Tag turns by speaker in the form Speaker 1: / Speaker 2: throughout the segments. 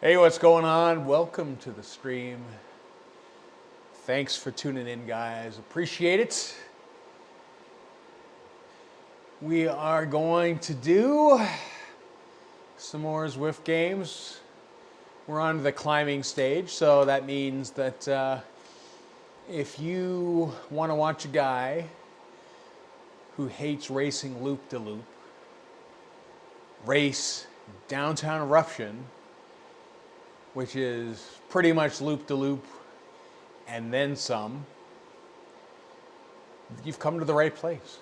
Speaker 1: Hey, what's going on? Welcome to the stream. Thanks for tuning in, guys. Appreciate it. We are going to do some more Zwift Games. We're on the climbing stage, so that means that if you want to watch a guy who hates racing loop-de-loop, race downtown Eruption, which is pretty much loop-de-loop and then some, you've come to the right place.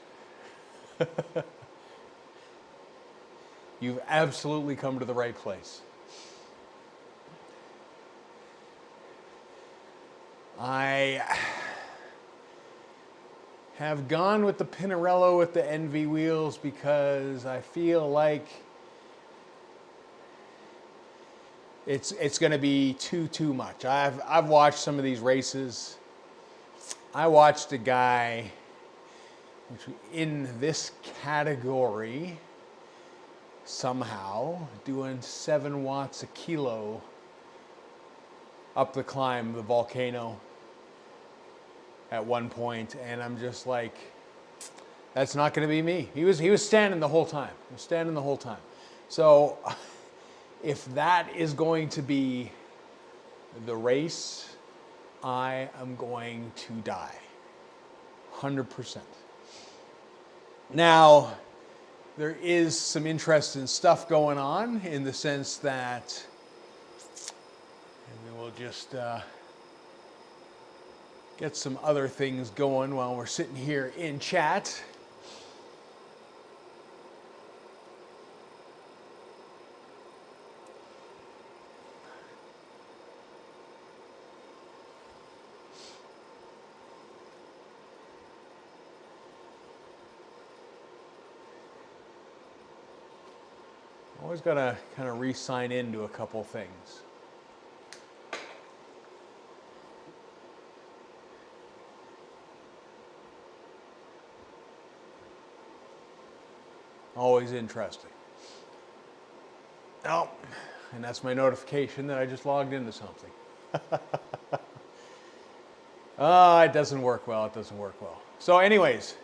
Speaker 1: You've absolutely come to the right place. I have gone with the Pinarello with the NV wheels because I feel like it's going to be too much. I've watched some of these races. I watched a guy in this category somehow doing 7 watts a kilo up the climb, the volcano at one point, and I'm just like, that's not going to be me. He was standing the whole time. He was standing the whole time. So if that is going to be the race, I am going to die. 100%. Now, there is some interesting stuff going on in the sense that, and we'll just get some other things going while we're sitting here in chat. Always got to kind of re-sign into a couple things. Always interesting. Oh, and that's my notification that I just logged into something. It doesn't work well. It doesn't work well. So anyways,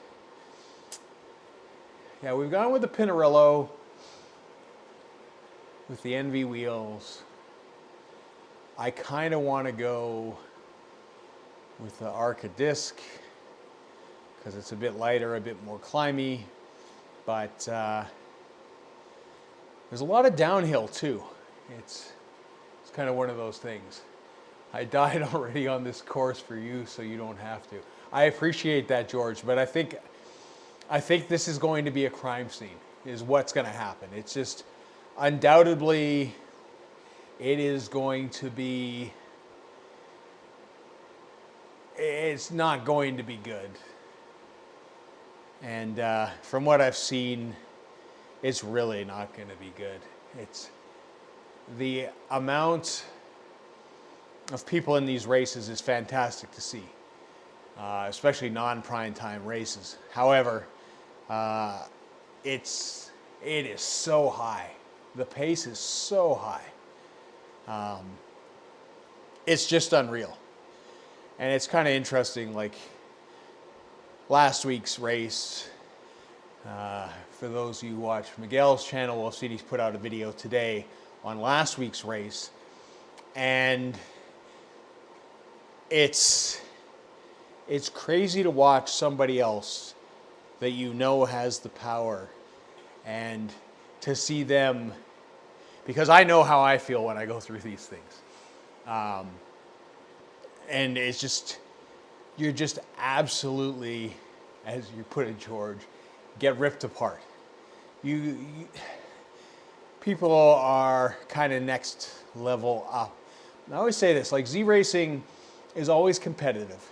Speaker 1: yeah, we've gone with the Pinarello with the NV wheels. I kind of want to go with the Arca disc because it's a bit lighter, a bit more climby, but there's a lot of downhill too. It's kind of one of those things. I died already on this course for you, so you don't have to. I appreciate that, George, but I think this is going to be a crime scene, is what's going to happen. It's just, undoubtedly, it is going to be, it's not going to be good. And from what I've seen, it's really not going to be good. It's the amount of people in these races is fantastic to see, especially non-prime time races. However, it is so high. The pace is so high. It's just unreal. And it's kind of interesting, like last week's race, for those of you who watch Miguel's channel, will see he's put out a video today on last week's race. And it's crazy to watch somebody else that you know has the power and to see them, because I know how I feel when I go through these things. And it's just, you're just absolutely, as you put it, George, get ripped apart. People are kind of next level up. And I always say this, like Z-Racing is always competitive.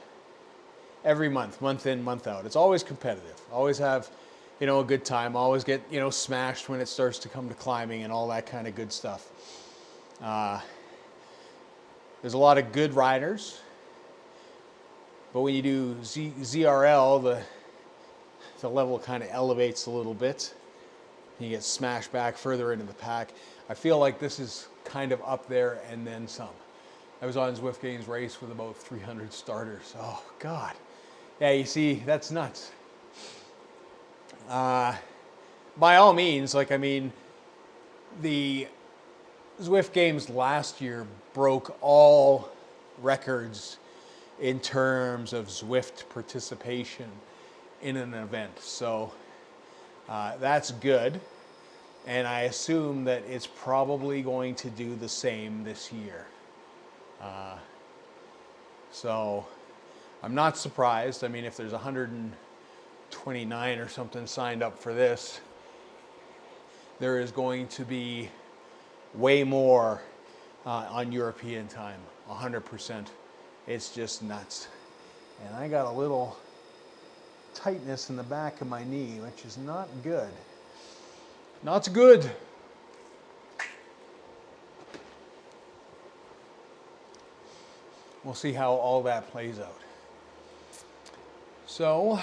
Speaker 1: Every month, month in, month out. It's always competitive. Always have, a good time. Always get, smashed when it starts to come to climbing and all that kind of good stuff. There's a lot of good riders. But when you do ZRL, the level kind of elevates a little bit. You get smashed back further into the pack. I feel like this is kind of up there and then some. I was on Zwift Games race with about 300 starters. Oh, God. Yeah, you see, that's nuts. By all means, like, I mean, the Zwift Games last year broke all records in terms of Zwift participation in an event. So that's good. And I assume that it's probably going to do the same this year. So I'm not surprised. I mean, if there's 129 or something signed up for this, there is going to be way more on European time, 100%. It's just nuts. And I got a little tightness in the back of my knee, which is not good. Not good. We'll see how all that plays out. So,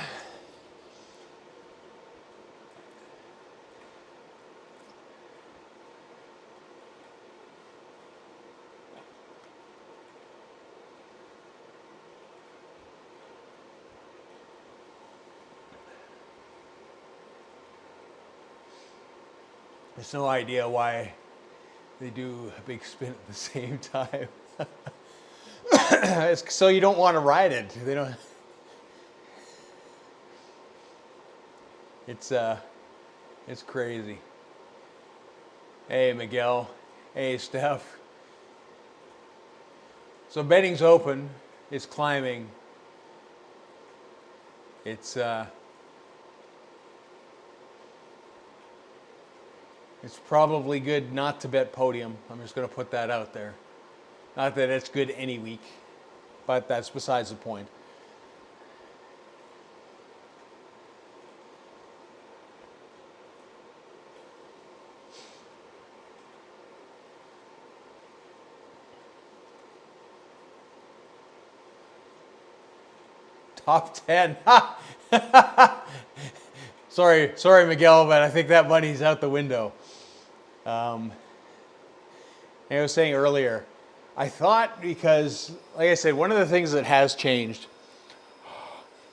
Speaker 1: there's no idea why they do a big spin at the same time. It's so you don't want to ride it. They don't. It's crazy. Hey, Miguel. Hey, Steph. So betting's open. It's climbing. It's probably good not to bet podium. I'm just going to put that out there. Not that it's good any week, but that's besides the point. Top 10. Sorry, Miguel, but I think that money's out the window. I was saying earlier, I thought because, like I said, one of the things that has changed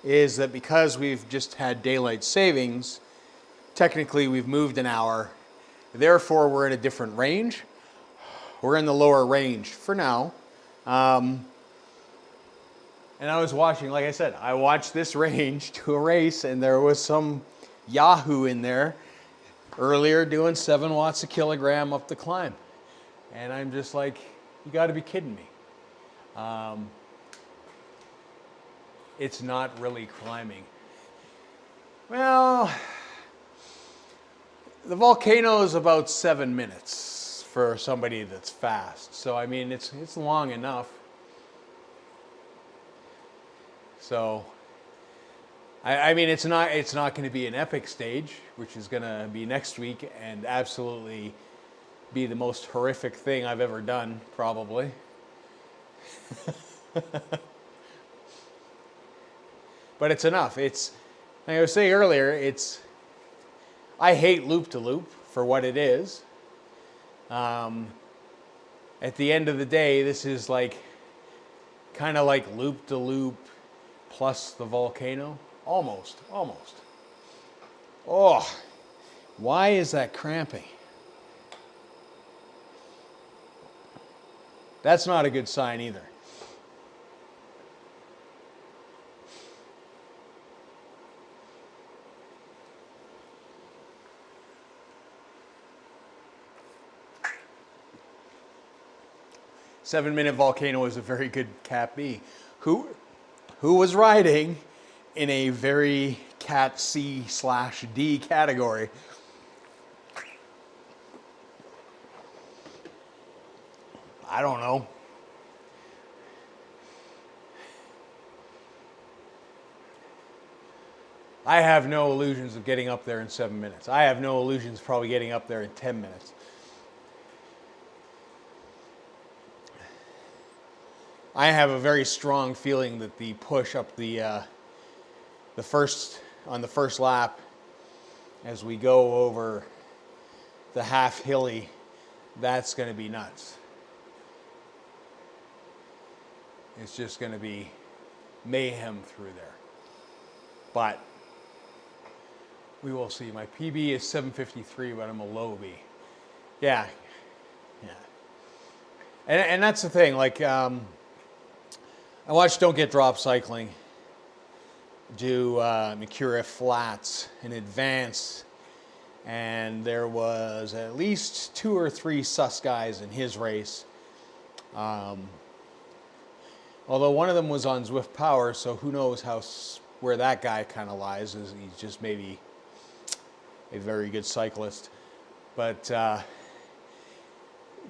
Speaker 1: is that because we've just had daylight savings, technically we've moved an hour. Therefore, we're in a different range. We're in the lower range for now. And I was watching, like I said, I watched this range to a race, and there was some Yahoo in there earlier doing 7 watts a kilogram up the climb. And I'm just like, you got to be kidding me. It's not really climbing. Well, the volcano is about 7 minutes for somebody that's fast. So, I mean, it's long enough. So, I mean, it's not going to be an epic stage, which is going to be next week and absolutely be the most horrific thing I've ever done, probably. But it's enough. It's, like I was saying earlier, I hate loop-to-loop for what it is. At the end of the day, this is like, kind of like loop-to-loop plus the volcano. Almost. Oh, why is that cramping? That's not a good sign either. Seven-minute volcano is a very good Cat B. Who was riding in a very Cat C/D category. I don't know. I have no illusions of getting up there in 7 minutes. I have no illusions probably getting up there in 10 minutes. I have a very strong feeling that the push up on the first lap, as we go over the half hilly, that's going to be nuts. It's just going to be mayhem through there. But we will see. My PB is 7:53, but I'm a low B. Yeah. And that's the thing. Like, I watched Don't Get Dropped Cycling do Mercure flats in advance, and there was at least 2 or 3 sus guys in his race. Although one of them was on Zwift Power, so who knows where that guy kind of lies. He's just maybe a very good cyclist. But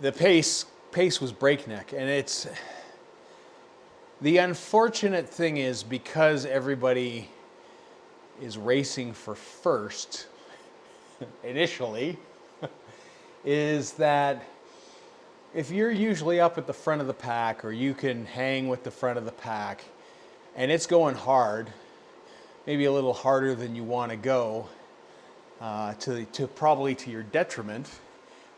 Speaker 1: the pace was breakneck, and it's the unfortunate thing is because everybody is racing for first initially, is that if you're usually up at the front of the pack, or you can hang with the front of the pack, and it's going hard, maybe a little harder than you want to go, probably to your detriment,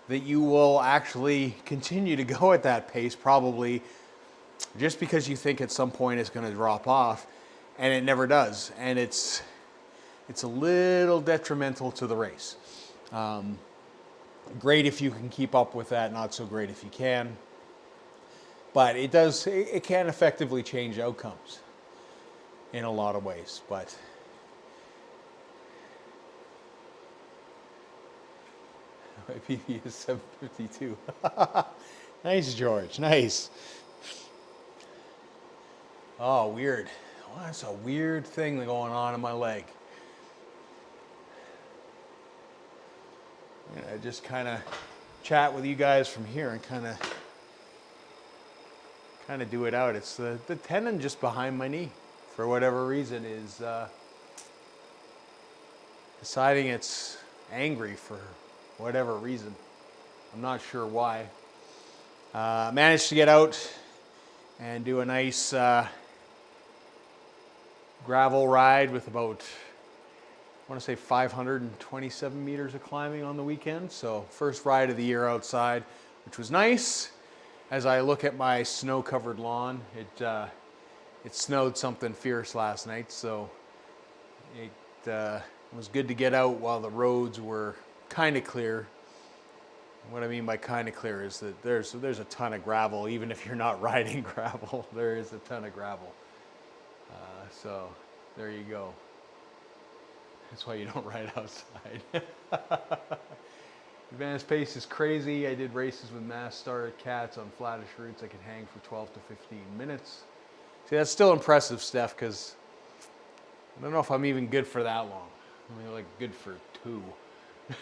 Speaker 1: that you will actually continue to go at that pace, probably just because you think at some point it's going to drop off, and it never does, and it's a little detrimental to the race. Great if you can keep up with that, not so great if you can. But it can effectively change outcomes in a lot of ways. But my PB is 7:52. Nice, George. Nice. Oh, weird. Well, that's a weird thing going on in my leg. I just kind of chat with you guys from here and kind of do it out. It's the tendon just behind my knee, for whatever reason, is deciding it's angry for whatever reason. I'm not sure why. Managed to get out and do a nice gravel ride with about, I want to say 527 meters of climbing on the weekend. So first ride of the year outside, which was nice. As I look at my snow-covered lawn, it snowed something fierce last night, so it was good to get out while the roads were kind of clear. What I mean by kind of clear is that there's a ton of gravel, even if you're not riding gravel. There is a ton of gravel. So there you go. That's why you don't ride outside. Advanced pace is crazy. I did races with mass started cats on flattish routes. I could hang for 12 to 15 minutes. See, that's still impressive, Steph, because I don't know if I'm even good for that long. I mean, like good for 2. It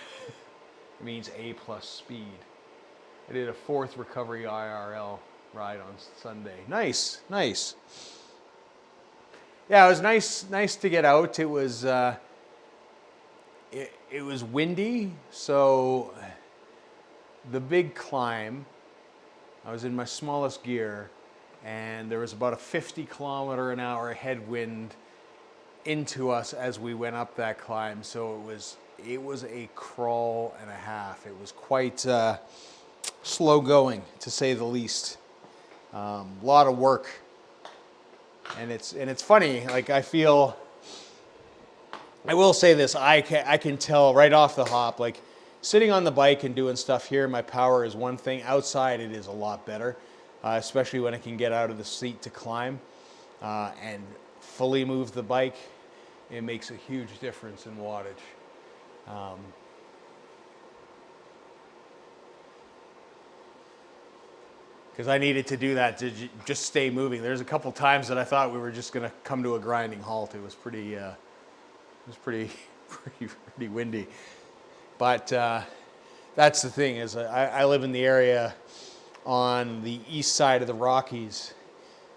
Speaker 1: means A plus speed. I did a 4th recovery IRL ride on Sunday. Nice, nice. Yeah, it was nice to get out. It was it was windy, so the big climb, I was in my smallest gear, and there was about a 50-kilometer-an-hour headwind into us as we went up that climb. So it was a crawl and a half. It was quite slow going, to say the least. A lot of work, and it's funny. Like, I will say this, I can tell right off the hop, like sitting on the bike and doing stuff here, my power is one thing. Outside it is a lot better, especially when I can get out of the seat to climb and fully move the bike. It makes a huge difference in wattage. Because I needed to do that to just stay moving. There's a couple times that I thought we were just going to come to a grinding halt. It was pretty windy. But that's the thing, is I live in the area on the east side of the Rockies.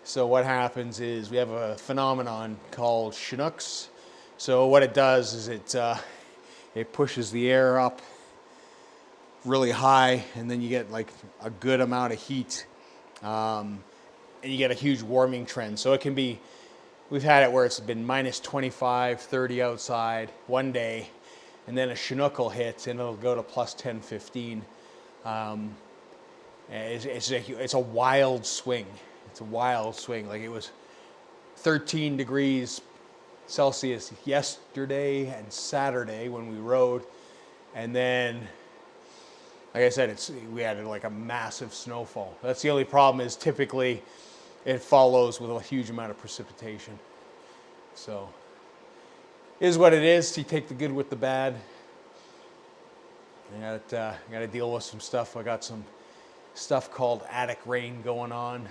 Speaker 1: So what happens is we have a phenomenon called Chinooks. So what it does is it pushes the air up really high, and then you get like a good amount of heat, and you get a huge warming trend. So it can be, we've had it where it's been minus 25, 30 outside one day, and then a Chinook hit, and it'll go to plus 10, 15. It's a wild swing. It's a wild swing. Like, it was 13 degrees Celsius yesterday and Saturday when we rode, and then, like I said, we had like a massive snowfall. That's the only problem, is typically it follows with a huge amount of precipitation. So, it is what it is. You take the good with the bad. I got to deal with some stuff. I got some stuff called attic rain going on,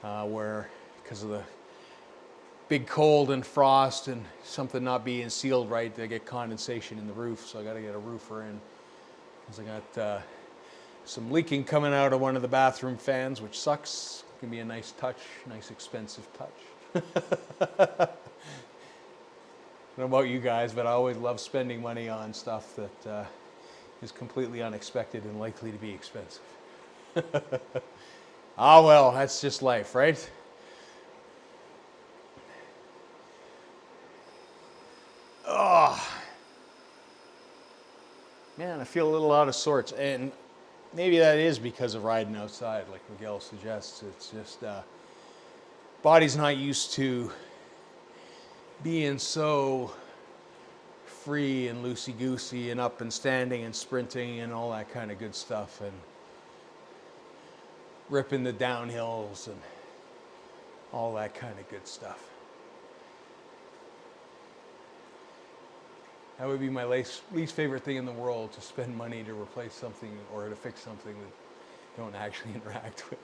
Speaker 1: where, because of the big cold and frost and something not being sealed right, they get condensation in the roof. So I got to get a roofer in. Because I got some leaking coming out of one of the bathroom fans, which sucks. Can be a nice touch, nice expensive touch. I don't know about you guys, but I always love spending money on stuff that is completely unexpected and likely to be expensive. Ah, well, that's just life, right? Oh, man, I feel a little out of sorts, and maybe that is because of riding outside, like Miguel suggests. It's just body's not used to being so free and loosey-goosey and up and standing and sprinting and all that kind of good stuff, and ripping the downhills and all that kind of good stuff. That would be my least favorite thing in the world, to spend money to replace something or to fix something that don't actually interact with.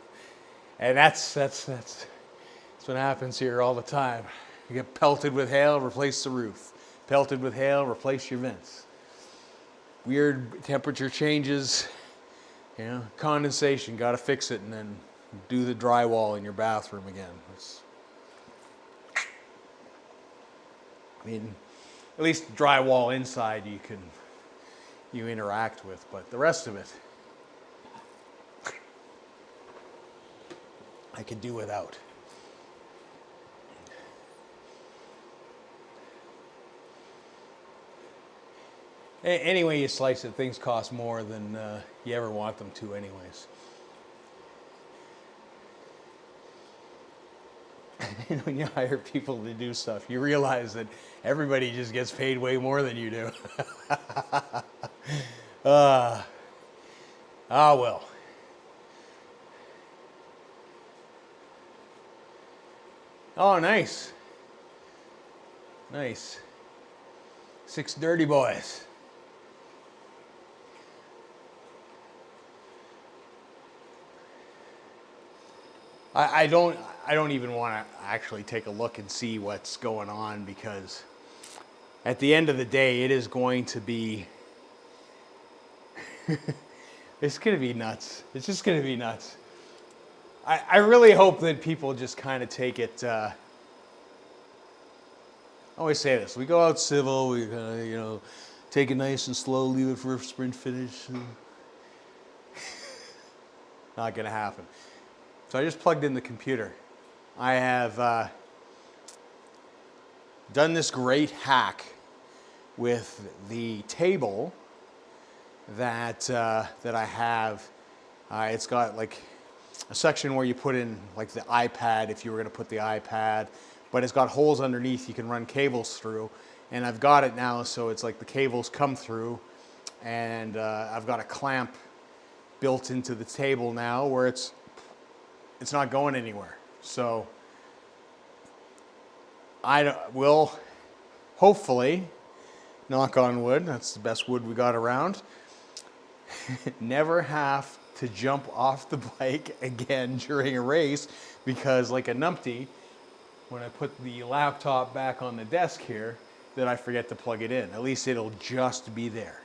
Speaker 1: And that's what happens here all the time. You get pelted with hail, replace the roof. Pelted with hail, replace your vents. Weird temperature changes, condensation, got to fix it, and then do the drywall in your bathroom again. At least drywall inside you interact with, but the rest of it I could do without. Anyway you slice it, things cost more than you ever want them to anyways. And when you hire people to do stuff, you realize that everybody just gets paid way more than you do. Well. Oh, nice. Nice. 6 dirty boys. I don't even want to actually take a look and see what's going on, because at the end of the day, it is going to be, it's going to be nuts. It's just going to be nuts. I really hope that people just kind of take it, I always say this, we go out civil, we take it nice and slow, leave it for a sprint finish. Not going to happen. So I just plugged in the computer. I have done this great hack with the table that I have. It's got like a section where you put in like the iPad, if you were going to put the iPad, but it's got holes underneath you can run cables through. And I've got it now, so it's like the cables come through, and I've got a clamp built into the table now where it's not going anywhere. So I will hopefully, knock on wood, that's the best wood we got around, never have to jump off the bike again during a race, because like a numpty, when I put the laptop back on the desk here, that I forget to plug it in. At least it'll just be there.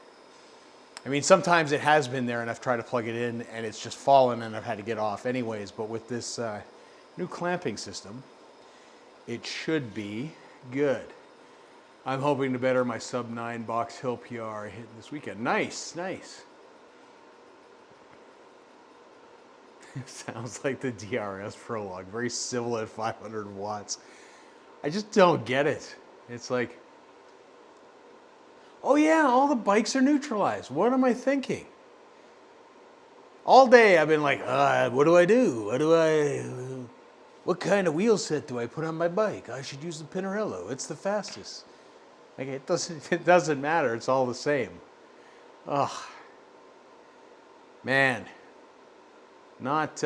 Speaker 1: I mean, sometimes it has been there and I've tried to plug it in and it's just fallen and I've had to get off anyways, but with this new clamping system, it should be good. I'm hoping to better my sub 9 Box Hill PR hit this weekend. Nice, nice. Sounds like the DRS prologue, very civil at 500 watts. I just don't get it. It's like, Oh yeah, all the bikes are neutralized. What am I thinking? All day I've been like, what do I do? What kind of wheel set do I put on my bike? I should use the Pinarello. It's the fastest. Like it doesn't matter. It's all the same. Ugh. Man. Not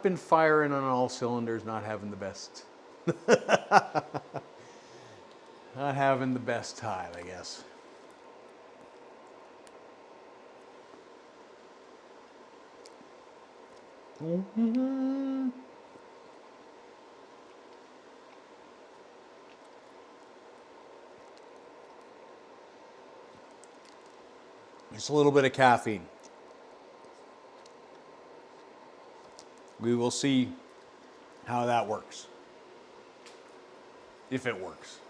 Speaker 1: been firing on all cylinders, not having the best. Not having the best time, I guess. Just a little bit of caffeine. We will see how that works. If it works.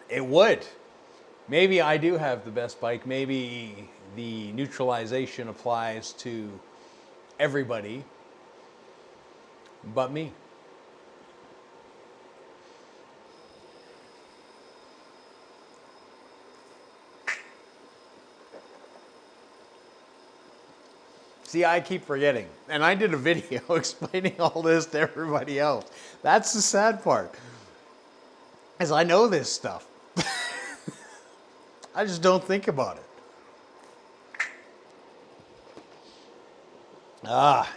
Speaker 1: It would. Maybe I do have the best bike. Maybe the neutralization applies to everybody but me. See, I keep forgetting. And I did a video explaining all this to everybody else. That's the sad part. Is I know this stuff. I just don't think about it. Ah.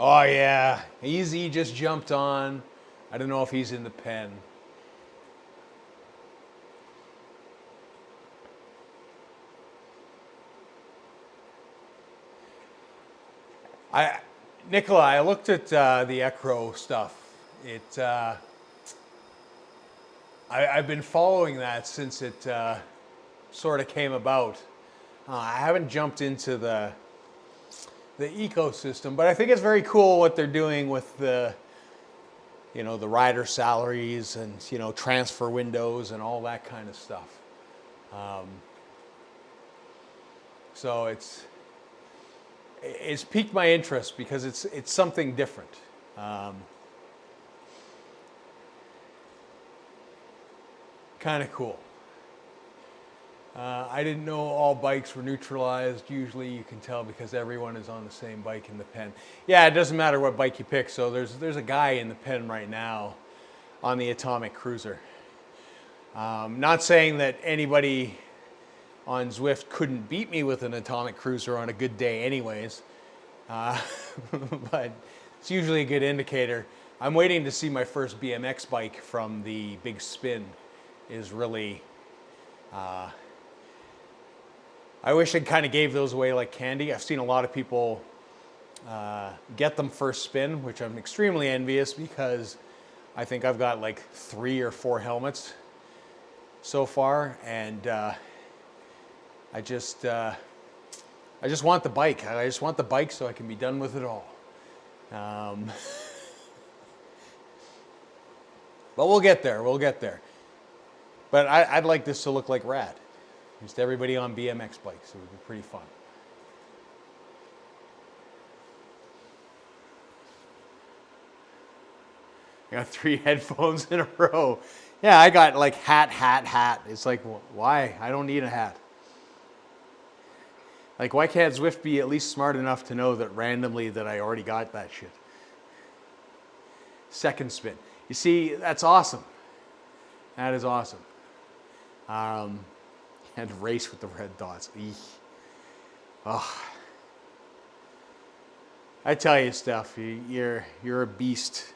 Speaker 1: Oh yeah, Easy just jumped on. I don't know if he's in the pen. Nicola, I looked at the Ecro stuff. I've been following that since it sort of came about. I haven't jumped into the ecosystem, but I think it's very cool what they're doing with the rider salaries and transfer windows and all that kind of stuff. So it's piqued my interest because it's something different. Kind of cool. I didn't know all bikes were neutralized. Usually you can tell because everyone is on the same bike in the pen. Yeah, it doesn't matter what bike you pick. So there's a guy in the pen right now on the Atomic Cruiser. Not saying that anybody on Zwift couldn't beat me with an Atomic Cruiser on a good day anyways. But it's usually a good indicator. I'm waiting to see my first BMX bike from the Big Spin is really... I wish I kind of gave those away like candy. I've seen a lot of people get them first spin, which I'm extremely envious because I think I've got like 3 or 4 helmets so far, and I just want the bike. I just want the bike so I can be done with it all. But we'll get there. We'll get there. But I'd like this to look like rad. Just everybody on BMX bikes. It would be pretty fun. I got 3 headphones in a row. Yeah, I got like hat. It's like, why? I don't need a hat. Like, why can't Zwift be at least smart enough to know that randomly that I already got that shit? Second spin. You see, that's awesome. That is awesome. And race with the red dots. Oh. I tell you, Steph, you're a beast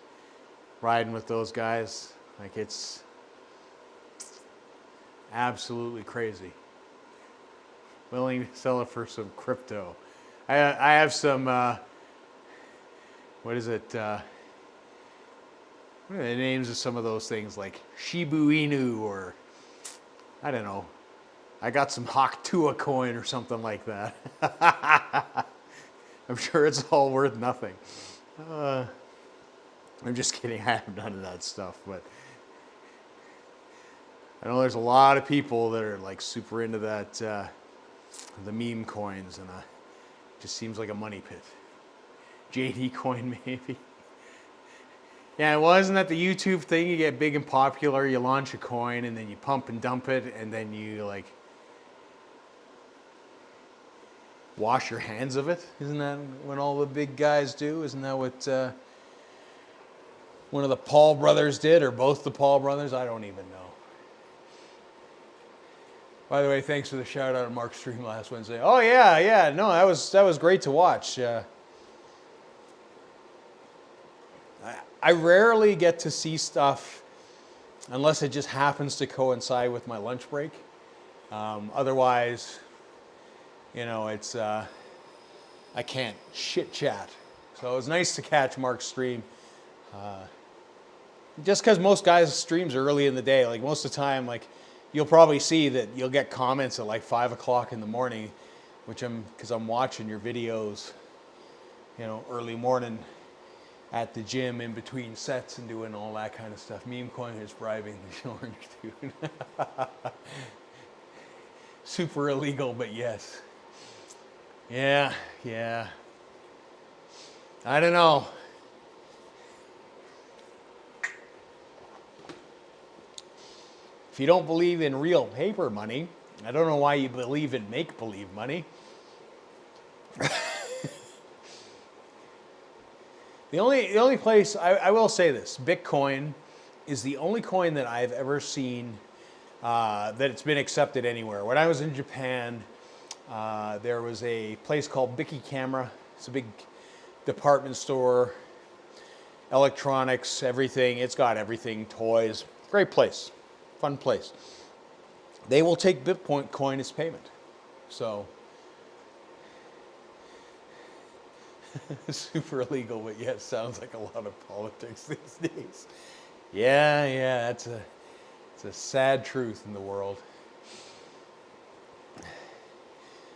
Speaker 1: riding with those guys. Like, it's absolutely crazy. Willing to sell it for some crypto. I have some, what is it? What are the names of some of those things? Like Shibu Inu, or I don't know. I got some Haktua coin or something like that. I'm sure it's all worth nothing. I'm just kidding. I have none of that stuff, but I know there's a lot of people that are like super into that, the meme coins, and it just seems like a money pit. JD coin maybe. Yeah, well, isn't that the YouTube thing? You get big and popular, you launch a coin, and then you pump and dump it, and then you like wash your hands of it. Isn't that what all the big guys do? Isn't that what one of the Paul brothers did, or both the Paul brothers? I don't even know. By the way, thanks for the shout out on Mark's stream last Wednesday. Oh yeah, no, that was great to watch. I rarely get to see stuff unless it just happens to coincide with my lunch break. Otherwise, you know, it's I can't chit chat. So it was nice to catch Mark's stream. Just because most guys' streams are early in the day, like most of the time, like you'll probably see that you'll get comments at like 5 o'clock in the morning, because I'm watching your videos, you know, early morning at the gym in between sets and doing all that kind of stuff. Meme coin is bribing the orange dude. Super illegal, but yes. Yeah. I don't know. If you don't believe in real paper money, I don't know why you believe in make-believe money. The only place, I will say this, Bitcoin is the only coin that I've ever seen that it's been accepted anywhere. When I was in Japan, there was a place called Biki Camera. It's a big department store, electronics, everything. It's got everything, toys. Great place, fun place. They will take Bitcoin as payment. So, super illegal, but yes, sounds like a lot of politics these days. Yeah, it's a sad truth in the world.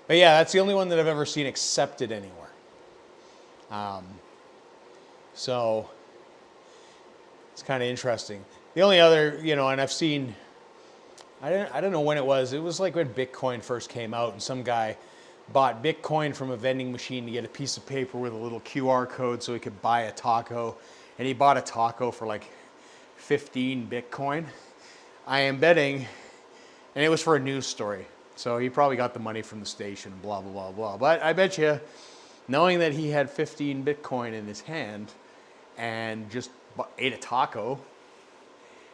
Speaker 1: But yeah, that's the only one that I've ever seen accepted anywhere. So it's kind of interesting. The only other, you know, and I've seen, I don't know when it was like when Bitcoin first came out, and some guy bought Bitcoin from a vending machine to get a piece of paper with a little QR code so he could buy a taco. And he bought a taco for like 15 Bitcoin. I am betting, and it was for a news story. So he probably got the money from the station, blah, blah, blah, blah. But I bet you, knowing that he had 15 Bitcoin in his hand and just ate a taco,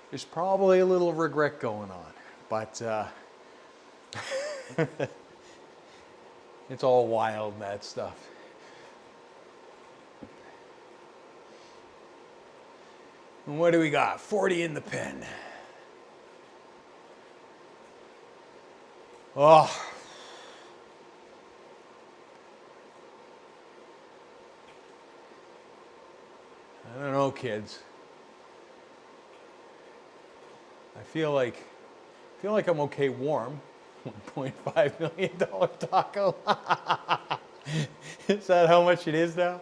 Speaker 1: there's probably a little regret going on. But it's all wild, that stuff. And what do we got? 40 in the pen. Oh. I don't know, kids. I feel like I'm okay warm. $1.5 million taco. Is that how much it is now?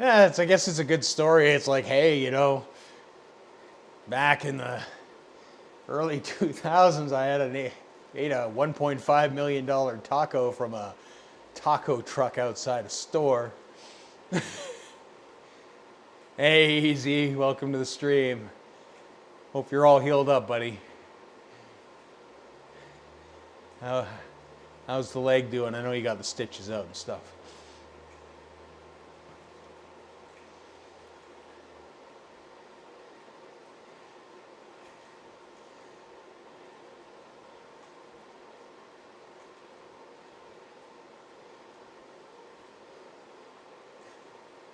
Speaker 1: Yeah, I guess it's a good story. It's like, hey, you know, back in the early 2000s, I ate a $1.5 million taco from a taco truck outside a store. Hey, Easy, welcome to the stream. Hope you're all healed up, buddy. How's the leg doing? I know you got the stitches out and stuff.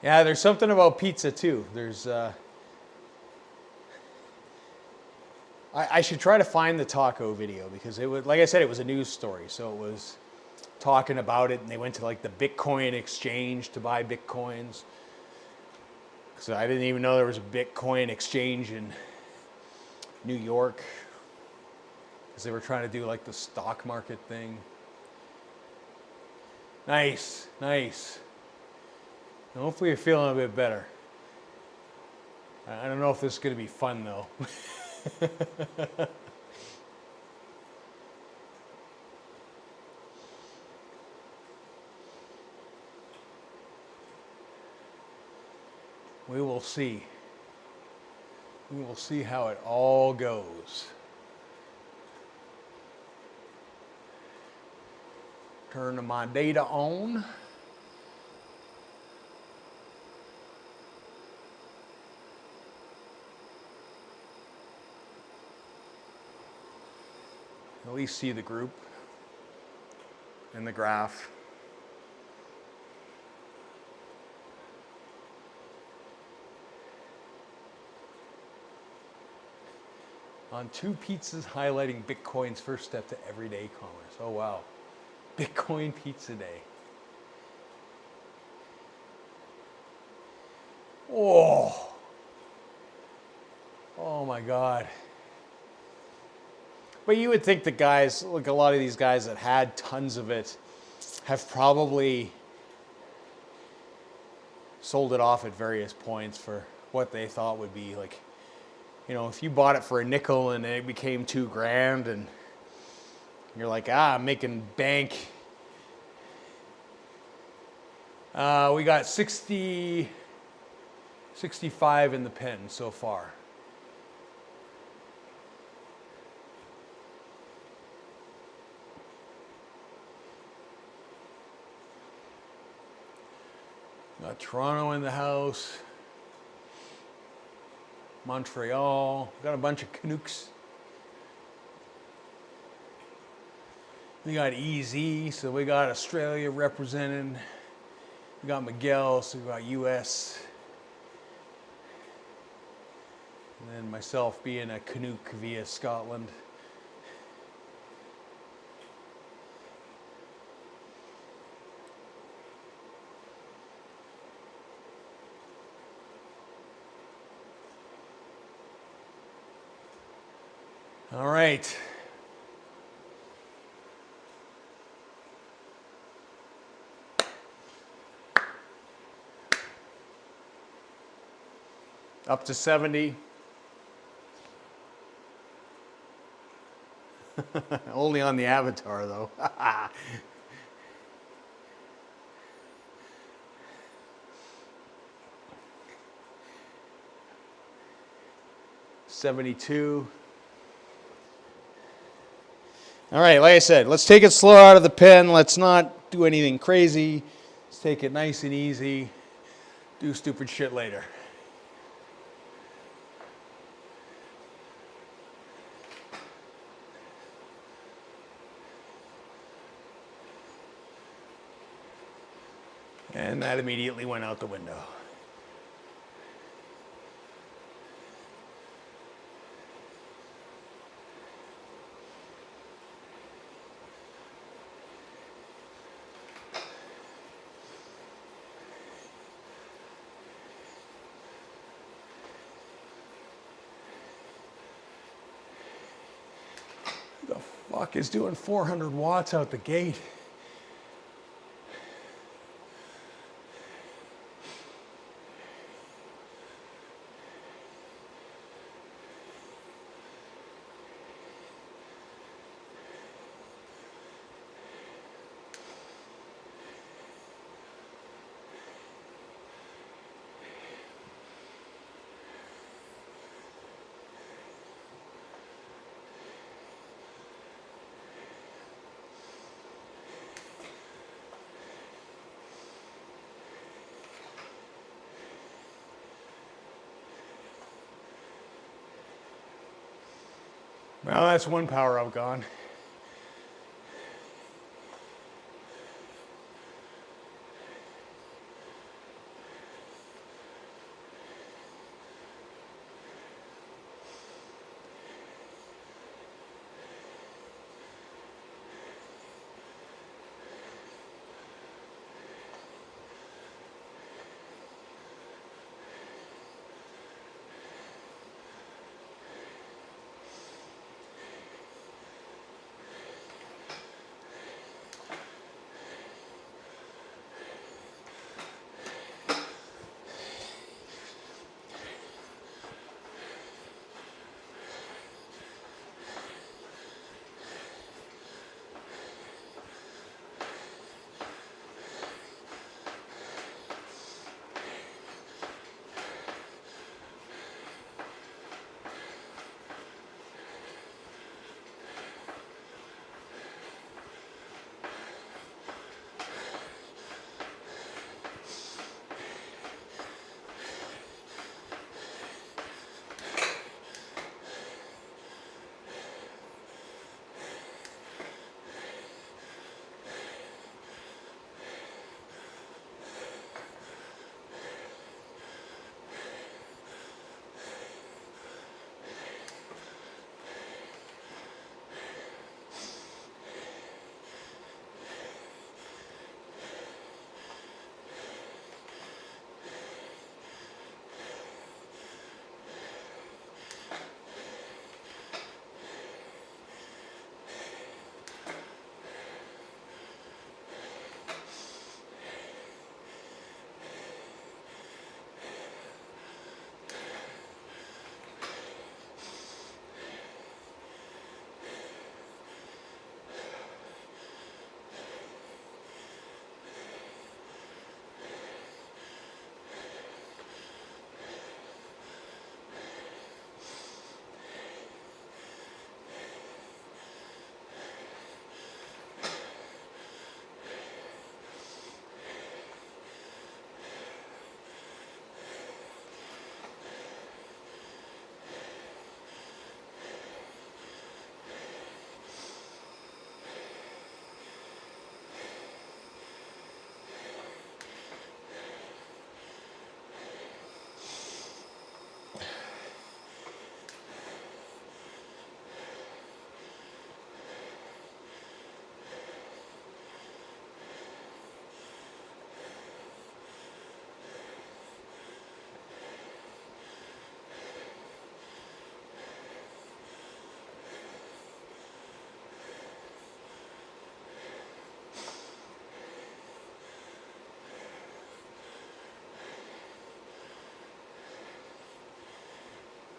Speaker 1: Yeah, there's something about pizza too. There's, I should try to find the taco video, because it was, like I said, it was a news story. So it was talking about it, and they went to like the Bitcoin exchange to buy Bitcoins. So I didn't even know there was a Bitcoin exchange in New York, because they were trying to do like the stock market thing. Nice. Hopefully you're feeling a bit better. I don't know if this is going to be fun though. We will see. We will see how it all goes. Turn my data on. At least see the group and the graph. On 2 pizzas highlighting Bitcoin's first step to everyday commerce. Oh wow. Bitcoin Pizza Day. Oh. Oh my God. But you would think the guys, like a lot of these guys that had tons of it, have probably sold it off at various points for what they thought would be like, you know, if you bought it for a nickel and it became $2,000 and you're like, I'm making bank. We got 65 in the pen so far. Got Toronto in the house. Montreal. Got a bunch of Canucks. We got EZ, so we got Australia represented. We got Miguel, so we got US. And then myself being a Canuck via Scotland. All right. Up to 70. Only on the avatar though. 72. All right, like I said, let's take it slow out of the pen. Let's not do anything crazy. Let's take it nice and easy. Do stupid shit later. And that immediately went out the window. The fuck is doing 400 watts out the gate? Well, that's one power up gone.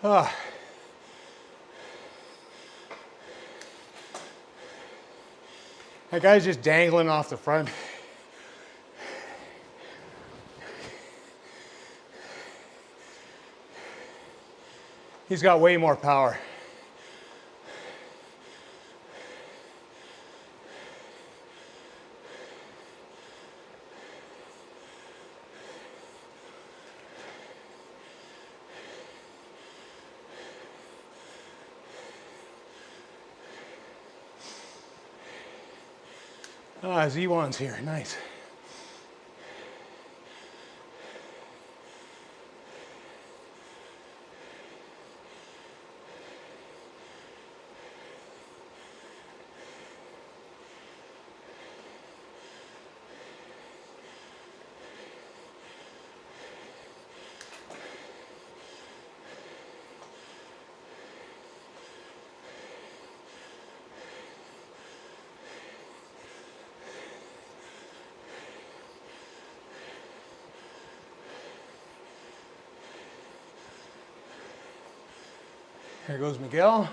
Speaker 1: Ah. That guy's just dangling off the front. He's got way more power. Ah, Z1's here, nice. Here goes Miguel.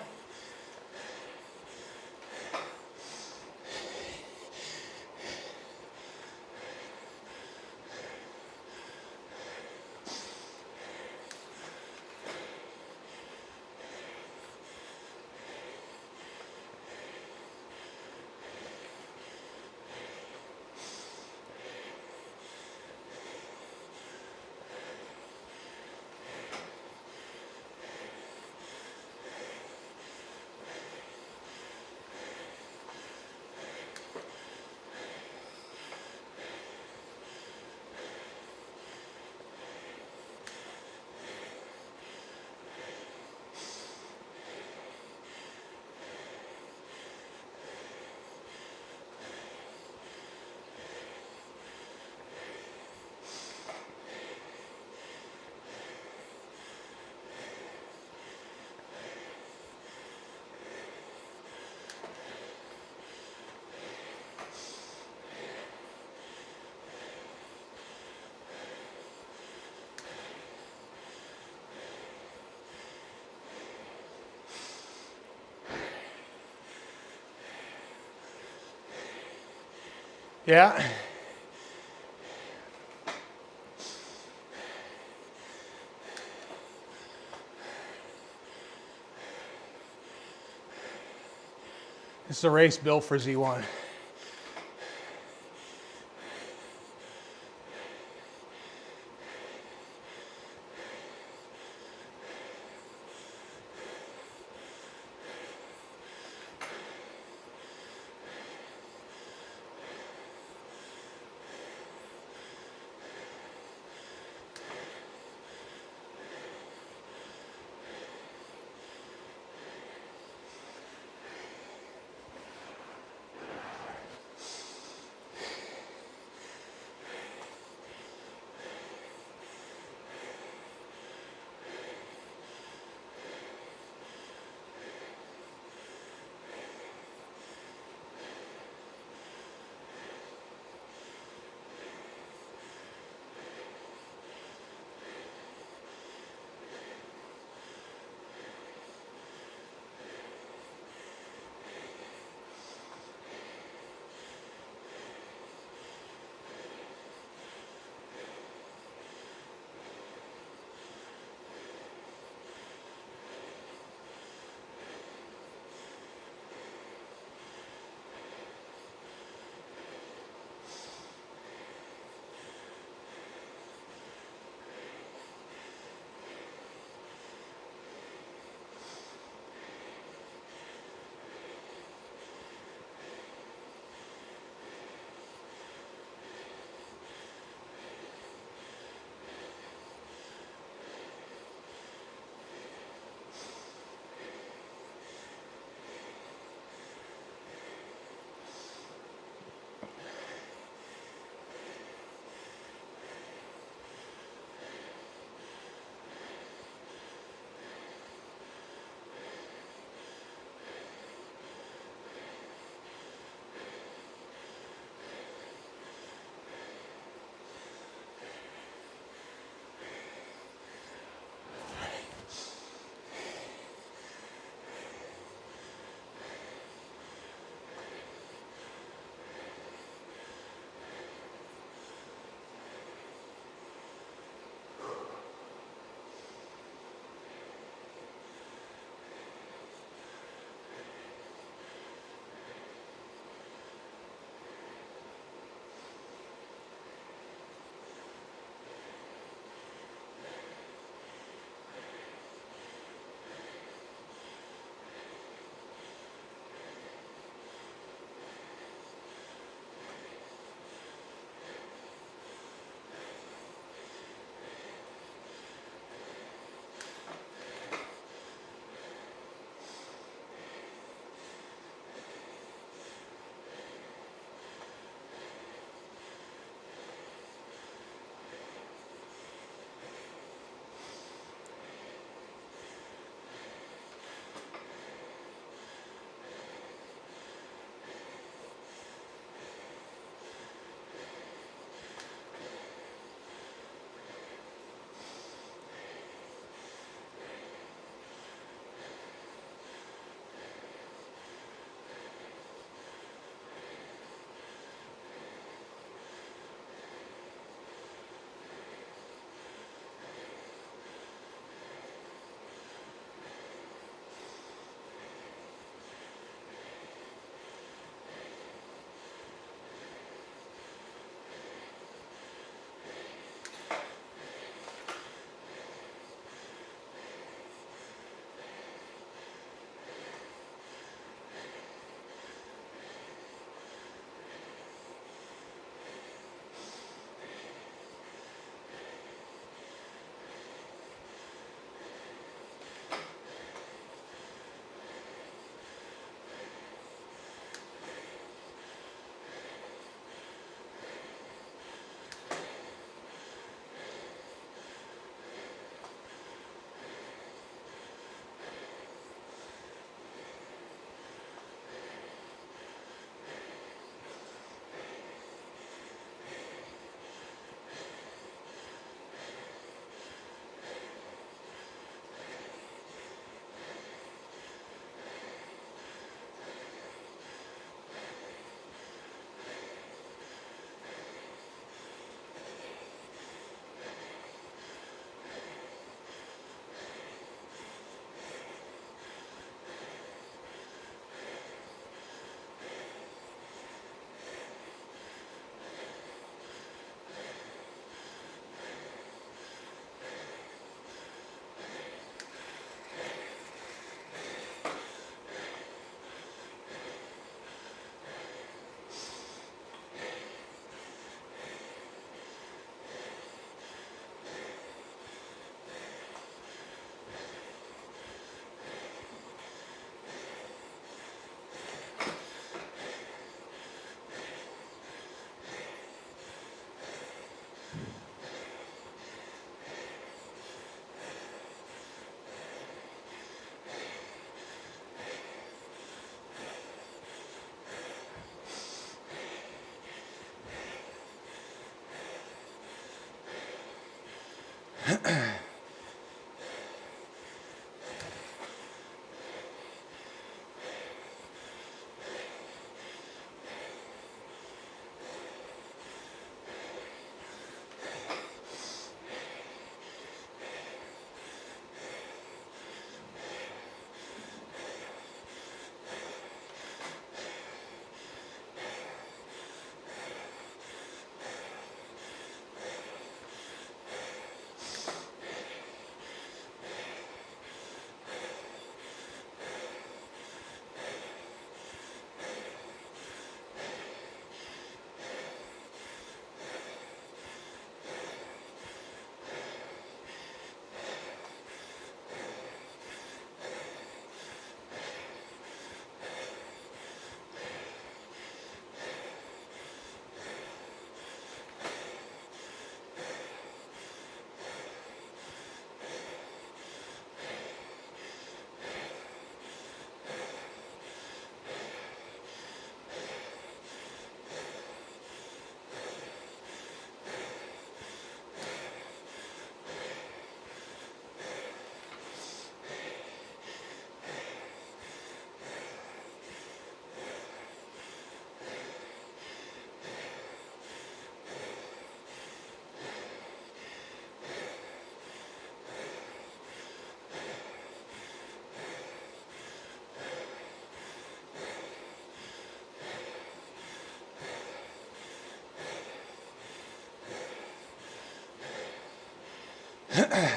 Speaker 1: Yeah. This is a race built for Z1. Ah.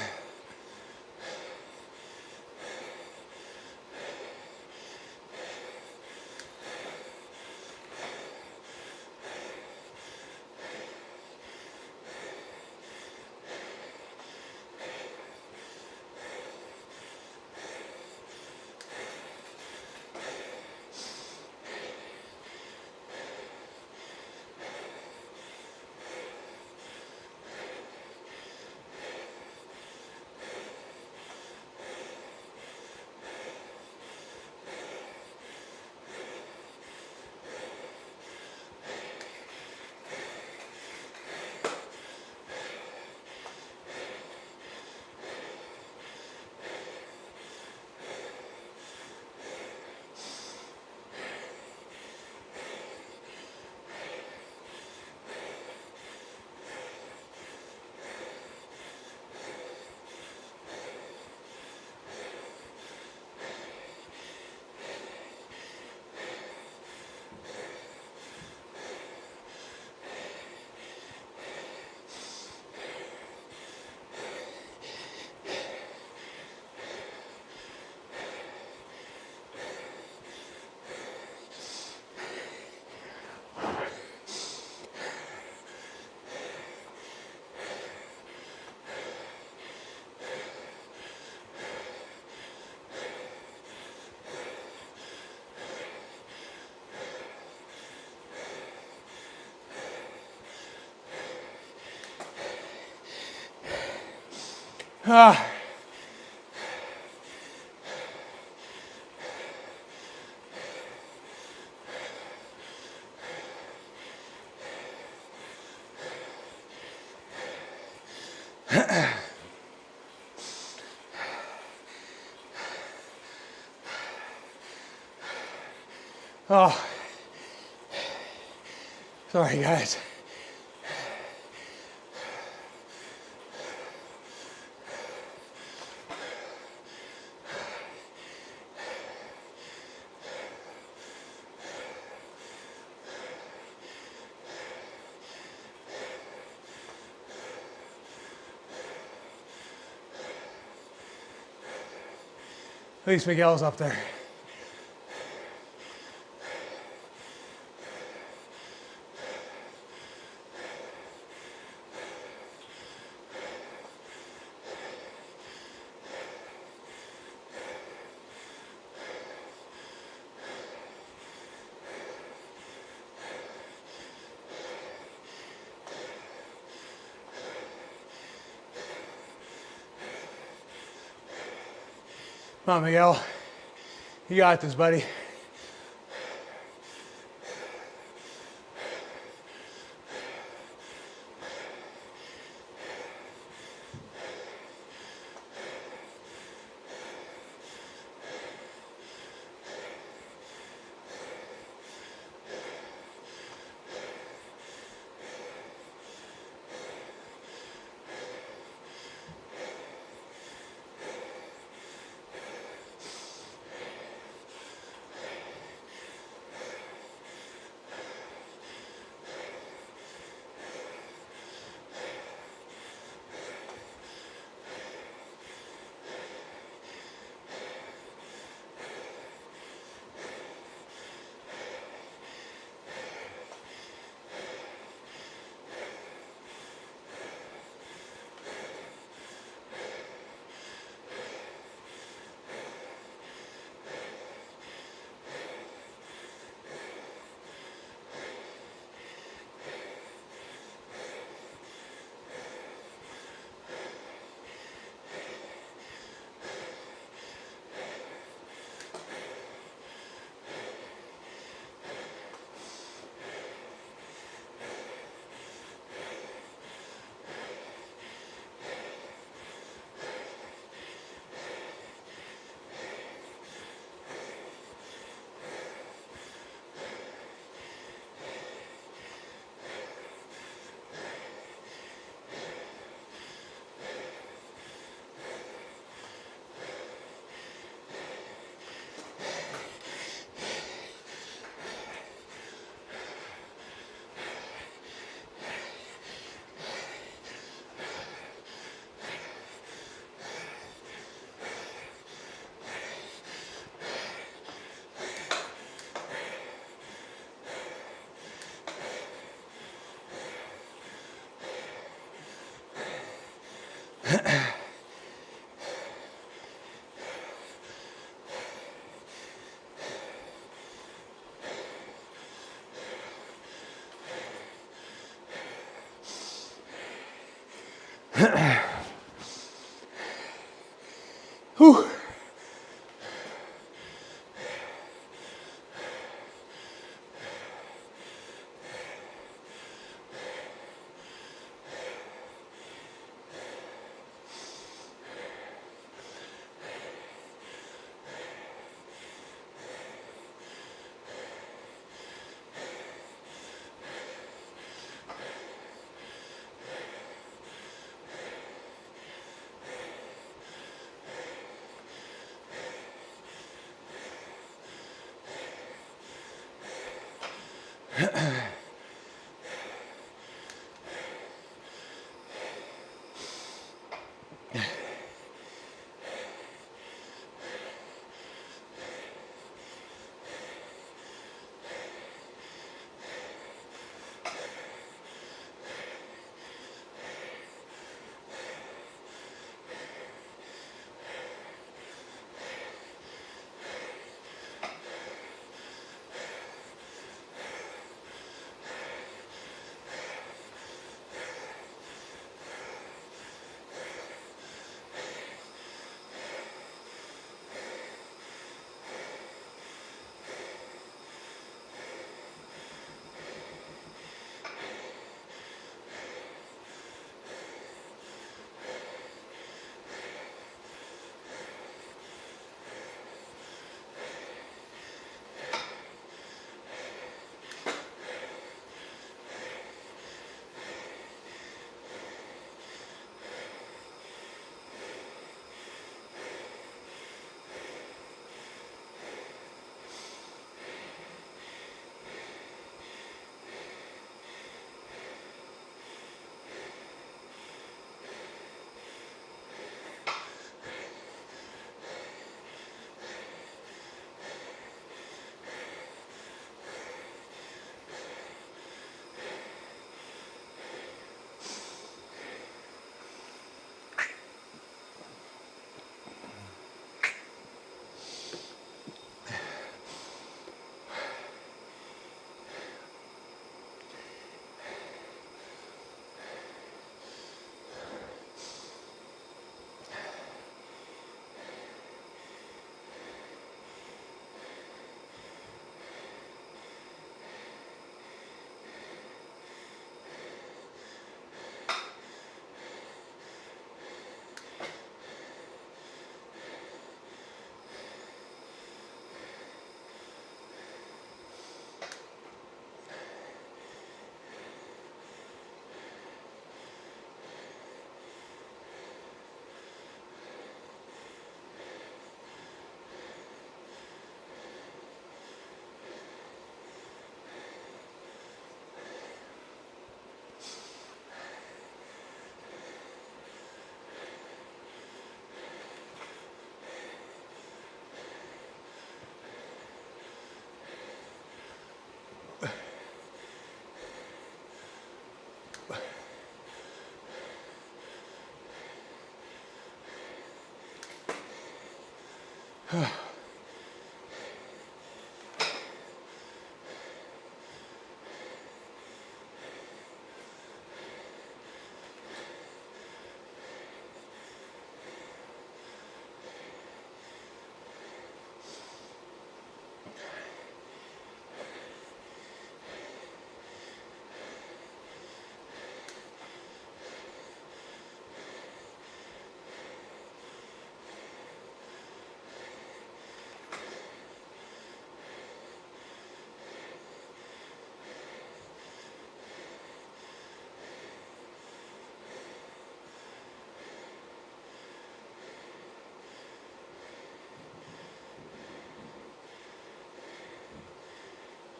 Speaker 1: Oh, sorry guys. At least Miguel's up there. Come on, Miguel. You got this, buddy. Whew.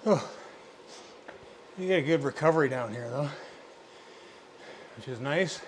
Speaker 1: Oh, you get a good recovery down here though, which is nice.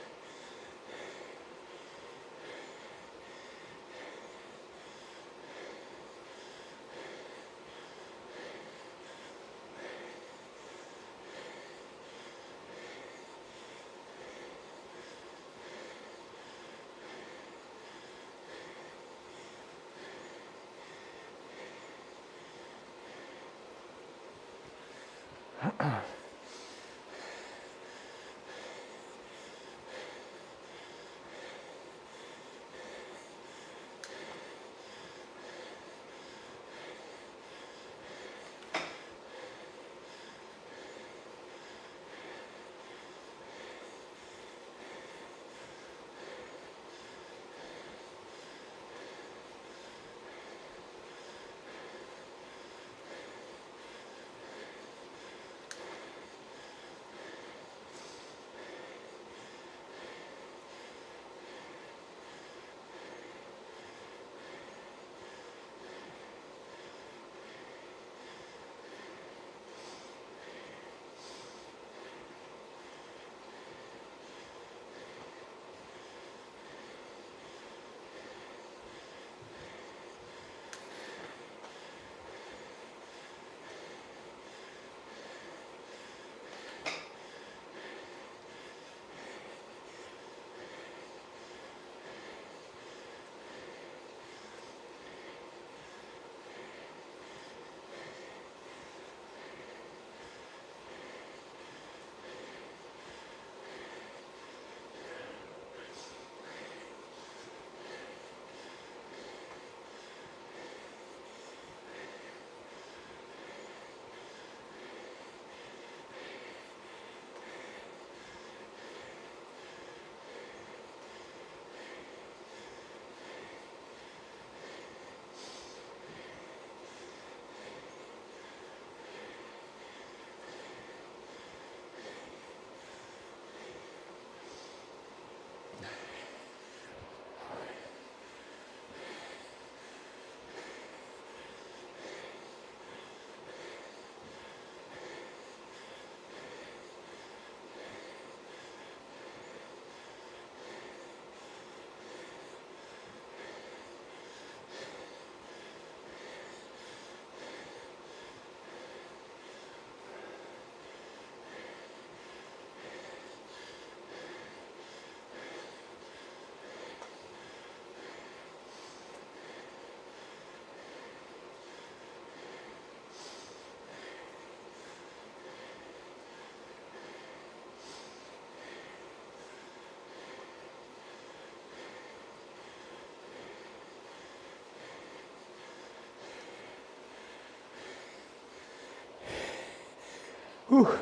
Speaker 1: Whew.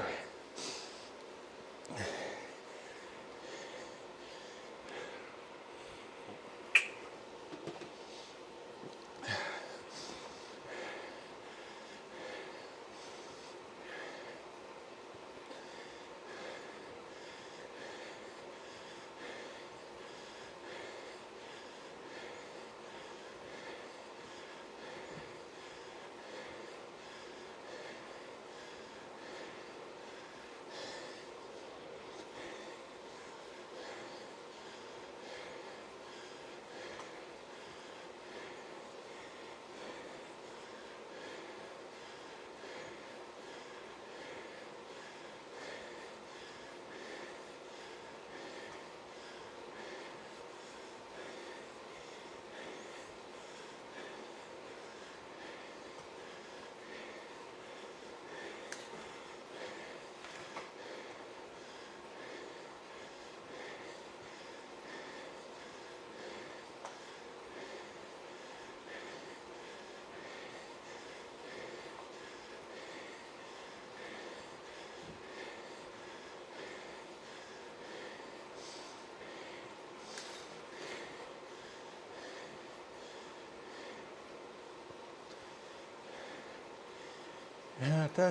Speaker 1: Da.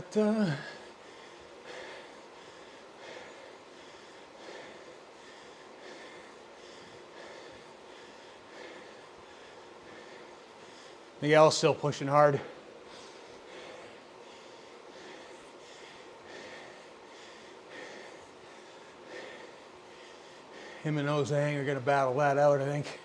Speaker 1: Miguel's still pushing hard. Him and Ozang are going to battle that out, I think.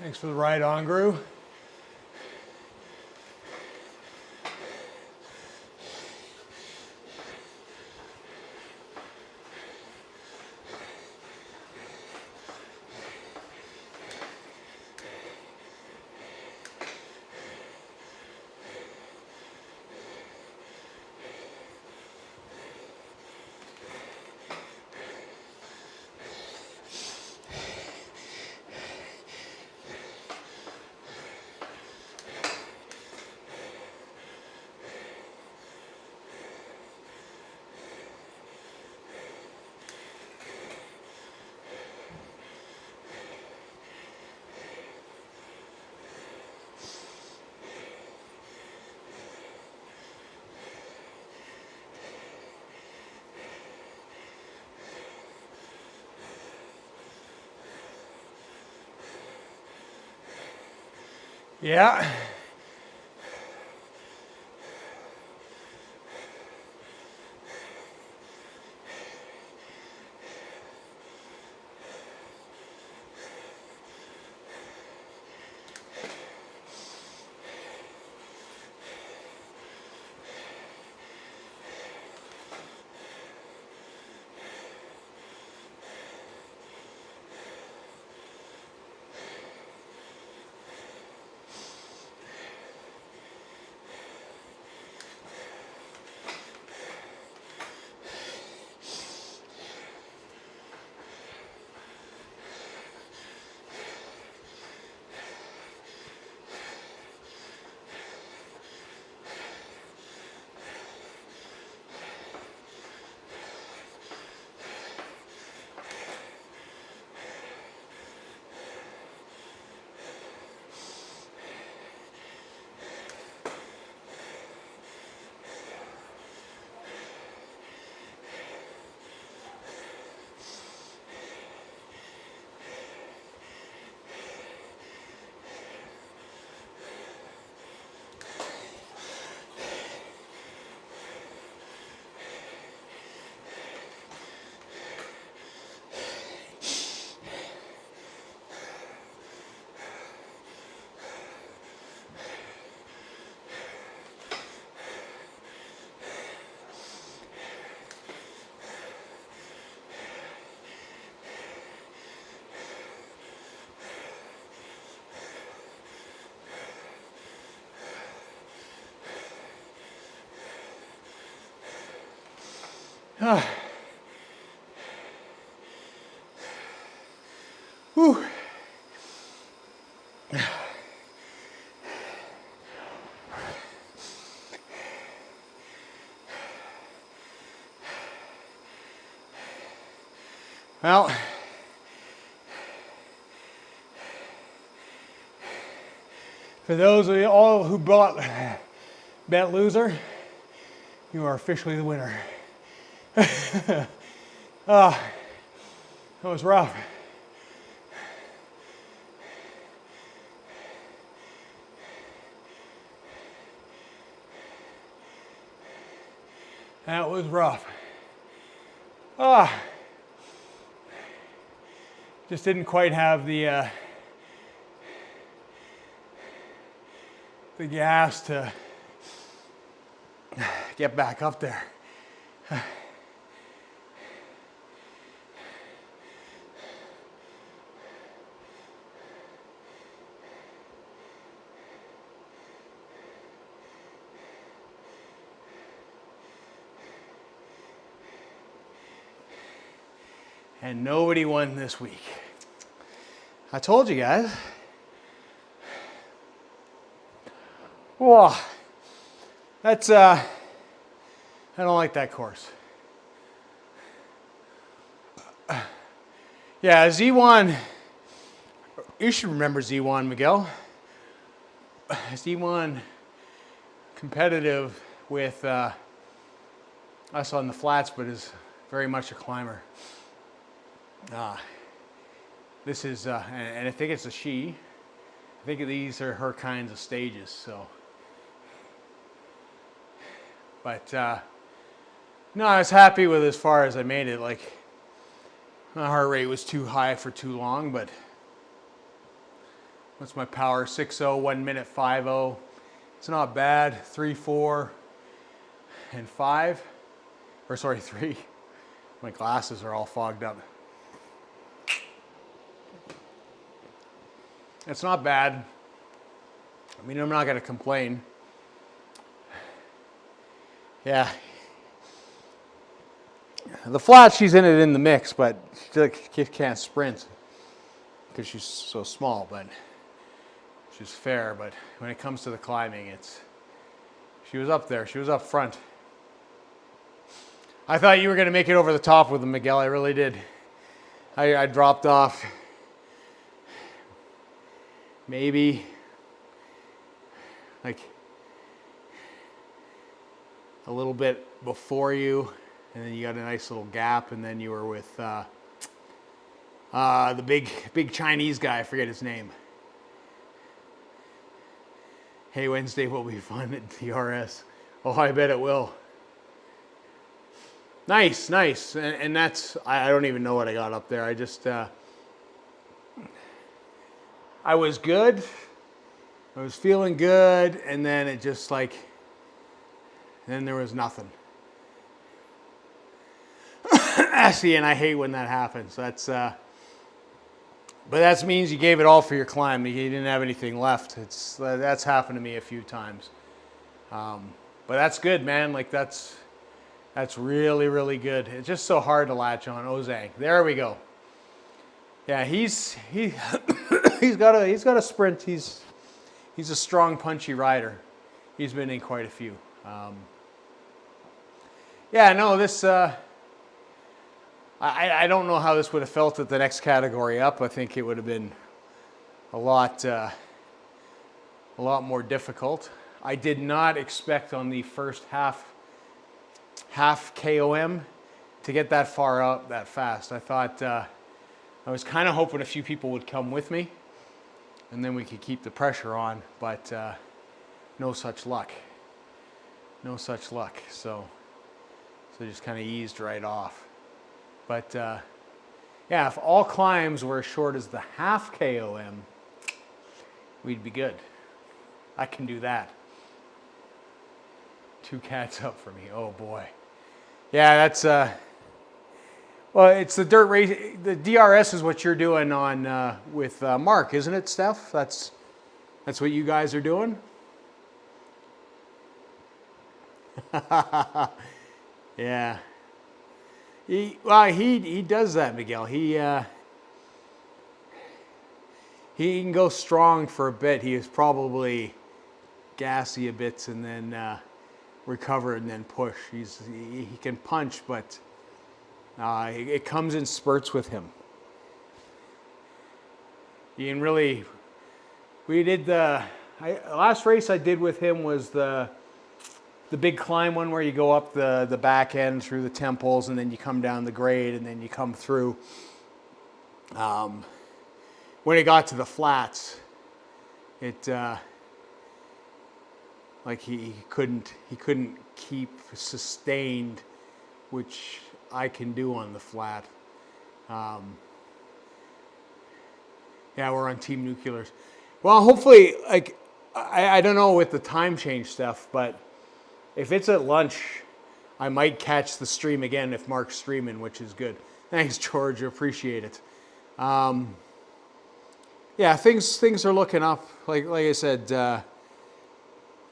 Speaker 1: Thanks for the ride on, Gru. Yeah. Whew. Well, for those of you all who bought Bet Loser, you are officially the winner. That was rough. That was rough. Just didn't quite have the gas to get back up there. And nobody won this week. I told you guys. Whoa, that's I don't like that course. Yeah, Z1. You should remember Z1, Miguel. Z1 competitive with us on the flats, but is very much a climber. This is, and I think it's a she. I think these are her kinds of stages, so. But, no, I was happy with as far as I made it. Like, my heart rate was too high for too long, but what's my power? 6:0, 1 minute 5:0. It's not bad. 3, 4, and 5. Or sorry, 3. My glasses are all fogged up. It's not bad. I mean, I'm not going to complain. Yeah. The flat, she's in it in the mix, but she can't sprint because she's so small, but she's fair. But when it comes to the climbing, she was up there. She was up front. I thought you were going to make it over the top with them, Miguel. I really did. I dropped off. Maybe like a little bit before you, and then you got a nice little gap, and then you were with the big Chinese guy. I forget his name. Hey, Wednesday will be fun at DRS. Oh, I bet it will. Nice, nice. And that's, I don't even know what I got up there. I just, I was good. I was feeling good. And then it just like, then there was nothing. See, and I hate when that happens. That's, but that means you gave it all for your climb. You didn't have anything left. That's happened to me a few times. But that's good, man. Like that's really, really good. It's just so hard to latch on. Ozang. There we go. Yeah, he's got a sprint. He's a strong, punchy rider. He's been in quite a few. Yeah, no, this. I don't know how this would have felt at the next category up. I think it would have been a lot more difficult. I did not expect on the first half KOM to get that far up that fast. I thought I was kind of hoping a few people would come with me, and then we could keep the pressure on. But no such luck. No such luck. So just kind of eased right off. But yeah, if all climbs were as short as the half KOM, we'd be good. I can do that. 2 cats up for me. Oh boy. Yeah, that's well, it's the dirt race. The DRS is what you're doing on with Mark, isn't it, Steph? That's what you guys are doing. Yeah. He does that, Miguel. He can go strong for a bit. He is probably gassy a bit and then recover and then push. He can punch, but it comes in spurts with him. Ian really, we did last race I did with him was the big climb one where you go up the back end through the temples and then you come down the grade and then you come through. When it got to the flats, it like he couldn't keep sustained, which I can do on the flat. Yeah, we're on Team Nuclears. Well, hopefully, like I don't know with the time change stuff, but if it's at lunch, I might catch the stream again if Mark's streaming, which is good. Thanks, George. Appreciate it. Yeah, things are looking up. Like I said,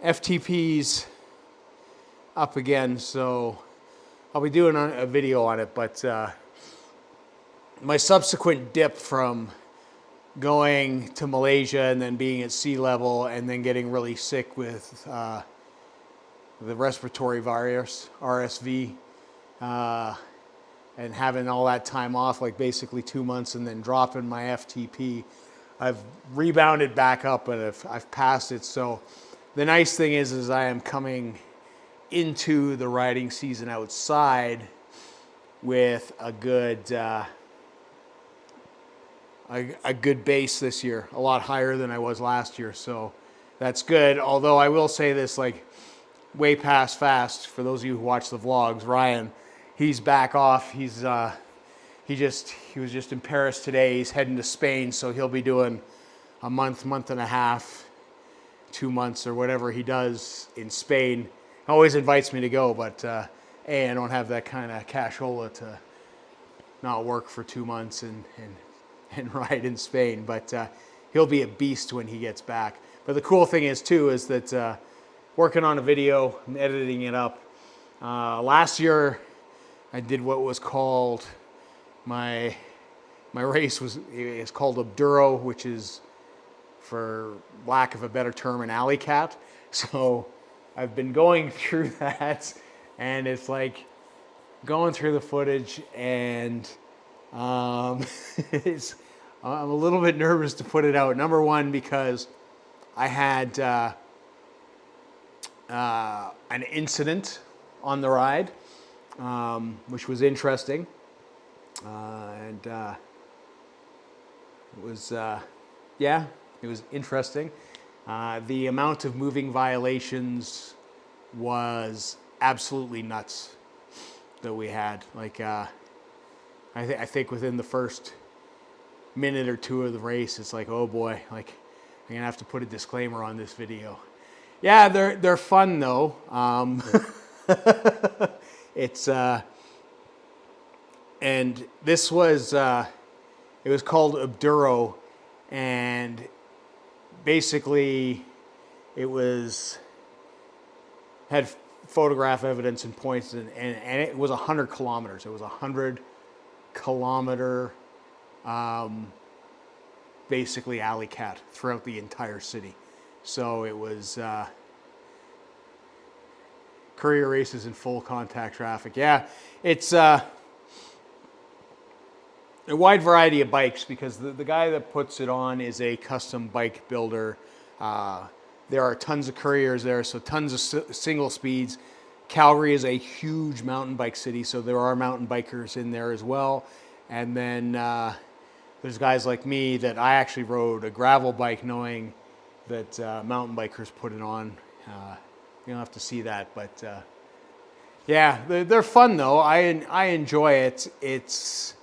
Speaker 1: FTP's up again, so I'll be doing a video on it. But my subsequent dip from going to Malaysia and then being at sea level and then getting really sick with the respiratory virus, RSV, and having all that time off, like basically 2 months, and then dropping my FTP, I've rebounded back up and I've passed it. So the nice thing is I am coming into the riding season outside with a good base this year, a lot higher than I was last year. So that's good. Although I will say this, like, way past fast, for those of you who watch the vlogs, Ryan, he's back off. He was just in Paris today. He's heading to Spain, so he'll be doing a month and a half, 2 months, or whatever he does in Spain. He always invites me to go, but I don't have that kind of cashola to not work for 2 months and ride in Spain. But he'll be a beast when he gets back. But the cool thing is that working on a video and editing it up. Last year, I did what was called my race is called Obduro, which is, for lack of a better term, an alley cat. So I've been going through that, and it's like going through the footage, and I'm a little bit nervous to put it out. Number one, because I had an incident on the ride, which was interesting, and it was interesting. The amount of moving violations was absolutely nuts that we had. Like, I think within the first minute or two of the race, it's like, oh boy, like I'm gonna have to put a disclaimer on this video. Yeah, they're fun though. It's and this was it was called Enduro, and basically it was had photograph evidence and points, and it was 100 kilometers. It was 100-kilometer basically alley cat throughout the entire city. So it was courier races in full contact traffic. Yeah, it's a wide variety of bikes, because the guy that puts it on is a custom bike builder. There are tons of couriers there, so tons of single speeds. Calgary is a huge mountain bike city, so there are mountain bikers in there as well. And then there's guys like me that I actually rode a gravel bike knowing that mountain bikers put it on. You don't have to see that, but yeah, they're fun though. I enjoy it. It's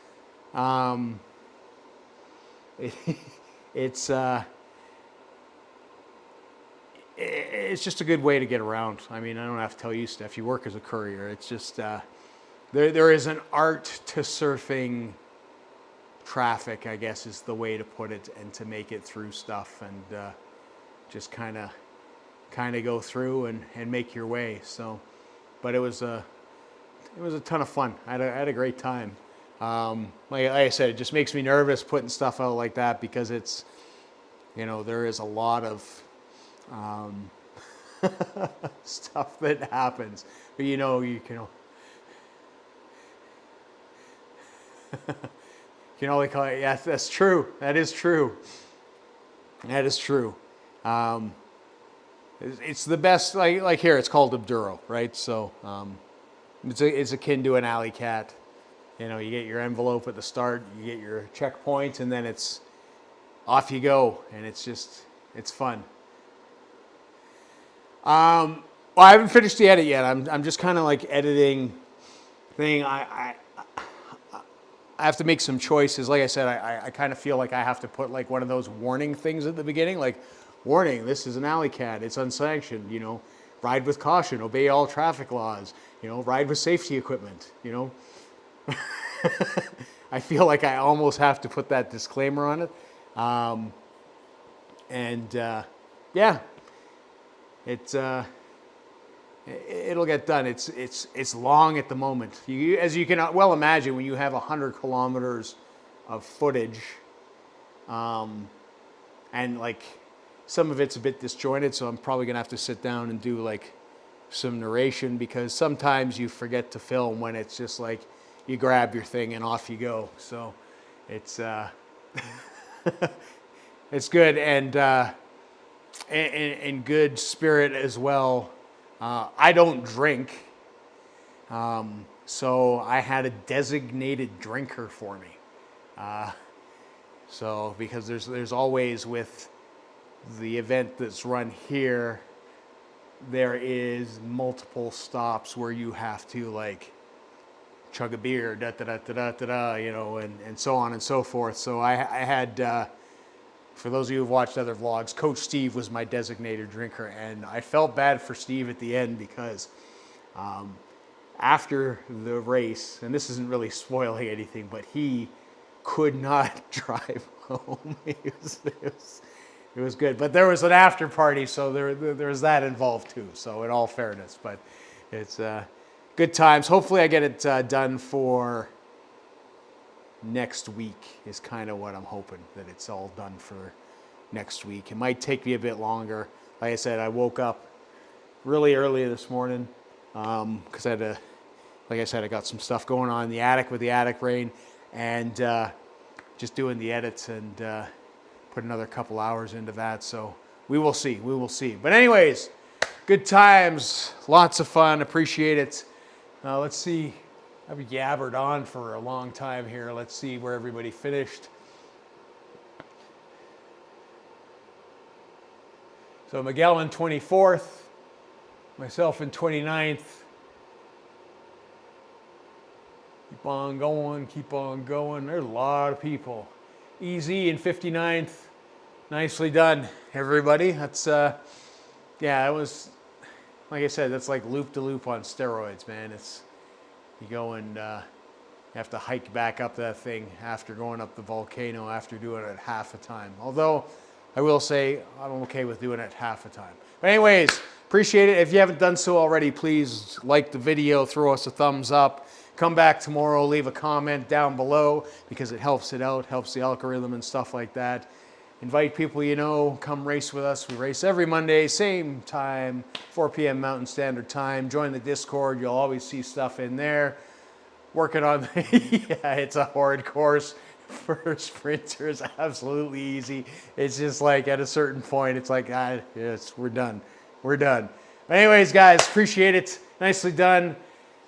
Speaker 1: it's just a good way to get around. I mean, I don't have to tell you, Steph. You work as a courier. It's just there is an art to surfing traffic, I guess is the way to put it, and to make it through stuff, and just kind of go through and make your way. So, but it was a ton of fun. I had a great time. Like I said, it just makes me nervous putting stuff out like that, because it's, there is a lot of stuff that happens. But you can only call it, yes, that's true. That is true. That is true. It's the best, like here, it's called Enduro, right? So it's akin to an alley cat. You get your envelope at the start, you get your checkpoint, and then it's off you go, and it's fun. Well, I haven't finished the edit yet. I'm just kind of like editing thing. I have to make some choices. Like I said, I kind of feel like I have to put like one of those warning things at the beginning, like, warning, this is an alley cat, it's unsanctioned, ride with caution, obey all traffic laws, ride with safety equipment, I feel like I almost have to put that disclaimer on it. Yeah, it'll get done. It's long at the moment. As you can well imagine, when you have 100 kilometers of footage, and like some of it's a bit disjointed, so I'm probably gonna have to sit down and do like some narration, because sometimes you forget to film when it's just like you grab your thing and off you go. So it's it's good, and in good spirit as well. I don't drink, so I had a designated drinker for me. So because there's always, with the event that's run here, there is multiple stops where you have to like chug a beer, da da da da da da, and so on and so forth. So I had, for those of you who've watched other vlogs, Coach Steve was my designated drinker, and I felt bad for Steve at the end, because after the race, and this isn't really spoiling anything, but he could not drive home. It was good, but there was an after party, so there was that involved too. So in all fairness, but it's good times. Hopefully I get it done for next week is kind of what I'm hoping, that it's all done for next week. It might take me a bit longer. Like I said, I woke up really early this morning because like I said, I got some stuff going on in the attic with the attic rain, and just doing the edits, and put another couple hours into that. So we will see. But anyways, good times, lots of fun. Appreciate it. Let's see. I've yabbered on for a long time here. Let's see where everybody finished. So Miguel in 24th, myself in 29th. Keep on going, keep on going. There's a lot of people. Easy in 59th. Nicely done, everybody. That's, yeah, it was, like I said, that's like loop-de-loop on steroids, man. It's, you go and you have to hike back up that thing after going up the volcano after doing it half a time. Although, I will say, I'm okay with doing it half a time. But anyways, appreciate it. If you haven't done so already, please like the video, throw us a thumbs up. Come back tomorrow, leave a comment down below because it helps it out, helps the algorithm and stuff like that. Invite people you know, come race with us. We race every Monday, same time, 4 p.m. Mountain Standard Time. Join the Discord. You'll always see stuff in there. Working on, yeah, it's a hard course for sprinters. Absolutely easy. It's just like at a certain point, it's like, yes, we're done. We're done. But anyways, guys, appreciate it. Nicely done.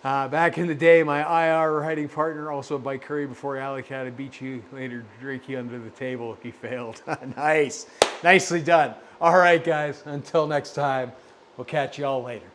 Speaker 1: Back in the day, my IR riding partner, also a bike curry before Alec had to beat you later, drink you under the table if you failed. Nice. Nicely done. All right, guys, until next time, we'll catch you all later.